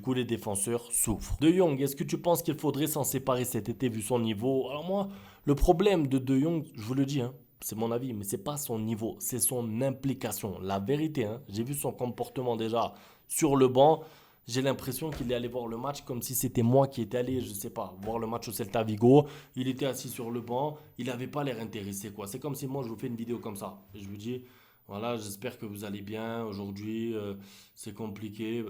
coup, les défenseurs souffrent. De Jong, est-ce que tu penses qu'il faudrait s'en séparer cet été vu son niveau? Alors moi, le problème de Jong, je vous le dis, hein, c'est mon avis, mais c'est pas son niveau, c'est son implication. La vérité, hein, j'ai vu son comportement déjà sur le banc. J'ai l'impression qu'il est allé voir le match comme si c'était moi qui étais allé, je sais pas, voir le match au Celta Vigo. Il était assis sur le banc, il n'avait pas l'air intéressé, quoi. C'est comme si moi je vous fais une vidéo comme ça. Et je vous dis, voilà, j'espère que vous allez bien. Aujourd'hui, c'est compliqué.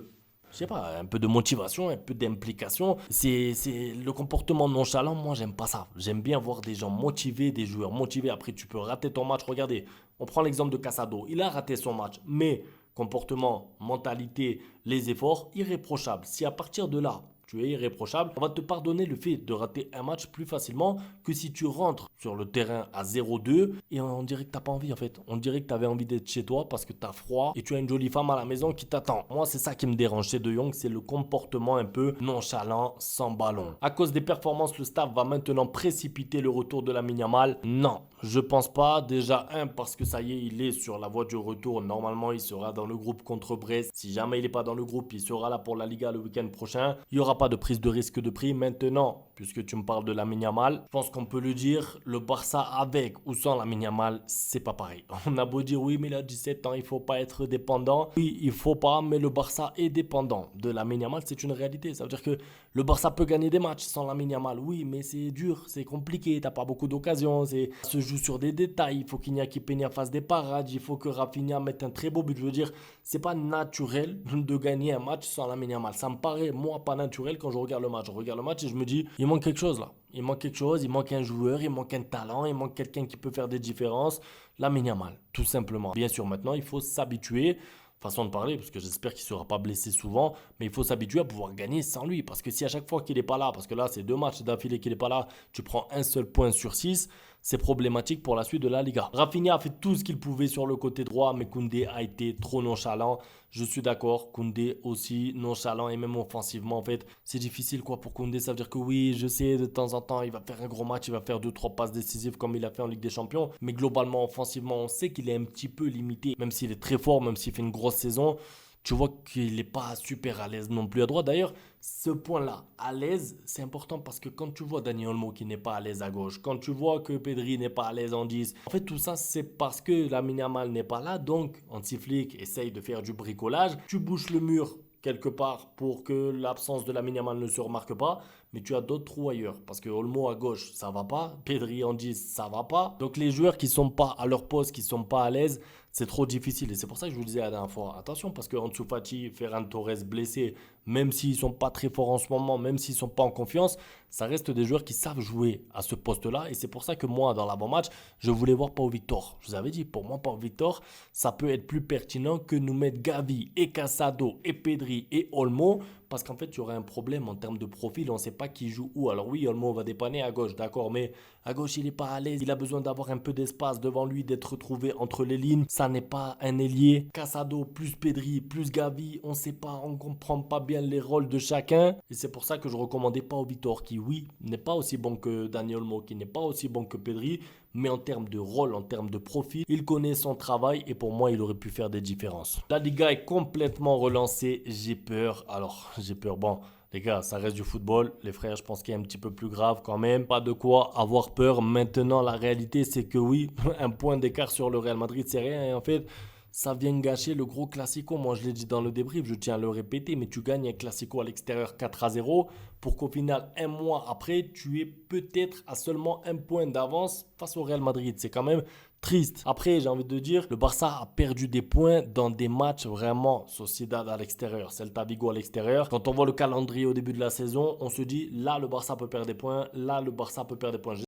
Je sais pas, un peu de motivation, un peu d'implication. C'est le comportement nonchalant, moi j'aime pas ça. J'aime bien voir des gens motivés, des joueurs motivés. Après, tu peux rater ton match. Regardez, on prend l'exemple de Casado. Il a raté son match, mais comportement, mentalité, les efforts, irréprochables. Si à partir de là, tu es irréprochable, on va te pardonner le fait de rater un match plus facilement que si tu rentres sur le terrain à 0-2 et on dirait que t'as pas envie en fait. On dirait que tu avais envie d'être chez toi parce que tu as froid et tu as une jolie femme à la maison qui t'attend. Moi, c'est ça qui me dérange chez De Jong, c'est le comportement un peu nonchalant, sans ballon. À cause des performances, le staff va maintenant précipiter le retour de Lamine Yamal. Non, je pense pas. Déjà, parce que ça y est, il est sur la voie du retour. Normalement, il sera dans le groupe contre Brest. Si jamais il n'est pas dans le groupe, il sera là pour la Liga le week-end prochain. Il n'y aura pas de prise de risque de prix. Maintenant, puisque tu me parles de Lamine Yamal, je pense qu'on peut le dire, le Barça avec ou sans Lamine Yamal, c'est pas pareil. On a beau dire oui, mais il a 17 ans, il faut pas être dépendant. Oui, il faut pas, mais le Barça est dépendant de Lamine Yamal, c'est une réalité. Ça veut dire que le Barça peut gagner des matchs sans Lamine Yamal. Oui, mais c'est dur, c'est compliqué, t'as pas beaucoup d'occasions, ça se joue sur des détails. Il faut qu'Iñaki Peña fasse des parades, il faut que Rafinha mette un très beau but. Je veux dire, c'est pas naturel de gagner un match sans Lamine Yamal. Ça me paraît, moi, pas naturel quand je regarde le match. Je regarde le match et je me dis, il manque quelque chose là. Il manque quelque chose, il manque un joueur, il manque un talent, il manque quelqu'un qui peut faire des différences. Lamine Yamal, tout simplement. Bien sûr, maintenant, il faut s'habituer, façon de parler, parce que j'espère qu'il ne sera pas blessé souvent, mais il faut s'habituer à pouvoir gagner sans lui. Parce que si à chaque fois qu'il n'est pas là, parce que là, c'est 2 matchs d'affilée qu'il n'est pas là, tu prends un seul point sur 6, c'est problématique pour la suite de la Liga. Rafinha a fait tout ce qu'il pouvait sur le côté droit, mais Koundé a été trop nonchalant. Je suis d'accord, Koundé aussi nonchalant et même offensivement, en fait, c'est difficile quoi pour Koundé. Ça veut dire que oui, je sais, de temps en temps, il va faire un gros match, il va faire 2-3 passes décisives comme il a fait en Ligue des Champions, mais globalement, offensivement, on sait qu'il est un petit peu limité, même s'il est très fort, même s'il fait une grosse saison. Tu vois qu'il n'est pas super à l'aise non plus à droite. D'ailleurs, ce point-là, à l'aise, c'est important parce que quand tu vois Dani Olmo qui n'est pas à l'aise à gauche, quand tu vois que Pedri n'est pas à l'aise en 10, en fait, tout ça, c'est parce que Lamine Yamal n'est pas là. Donc, Hansi Flick essaye de faire du bricolage. Tu bouches le mur quelque part pour que l'absence de Lamine Yamal ne se remarque pas, mais tu as d'autres trous ailleurs. Parce que Olmo à gauche, ça va pas. Pedri en 10, ça va pas. Donc, les joueurs qui sont pas à leur poste, qui sont pas à l'aise, c'est trop difficile. Et c'est pour ça que je vous disais la dernière fois, attention, parce que Ansu Fati, Ferran Torres blessés, même s'ils sont pas très forts en ce moment, même s'ils sont pas en confiance, ça reste des joueurs qui savent jouer à ce poste-là. Et c'est pour ça que moi, dans l'avant-match, je voulais voir Pau Victor. Je vous avais dit, pour moi, Pau Victor, ça peut être plus pertinent que nous mettre Gavi et Casado et Pedri et Olmo. Parce qu'en fait, il y aurait un problème en termes de profil. On ne sait pas qui joue où. Alors oui, Olmo va dépanner à gauche, d'accord. Mais à gauche, il n'est pas à l'aise. Il a besoin d'avoir un peu d'espace devant lui, d'être retrouvé entre les lignes. Ça n'est pas un ailier. Casado plus Pedri plus Gavi. On ne sait pas, on ne comprend pas bien les rôles de chacun. Et c'est pour ça que je recommandais Pau Victor, qui oui, n'est pas aussi bon que Dani Olmo, qui n'est pas aussi bon que Pedri. Mais en termes de rôle, en termes de profil, il connaît son travail et pour moi, il aurait pu faire des différences. La Liga est complètement relancée. J'ai peur. Alors, j'ai peur. Bon, les gars, ça reste du football. Les frères, je pense qu'il y a un petit peu plus grave quand même. Pas de quoi avoir peur. Maintenant, la réalité, c'est que oui, un point d'écart sur le Real Madrid, c'est rien. Et en fait, ça vient gâcher le gros classico. Moi, je l'ai dit dans le débrief, je tiens à le répéter, mais tu gagnes un classico à l'extérieur 4-0 pour qu'au final, un mois après, tu aies peut-être à seulement un point d'avance face au Real Madrid. C'est quand même triste. Après, j'ai envie de dire, le Barça a perdu des points dans des matchs vraiment Sociedad à l'extérieur, Celta Vigo à l'extérieur. Quand on voit le calendrier au début de la saison, on se dit là, le Barça peut perdre des points, là, le Barça peut perdre des points.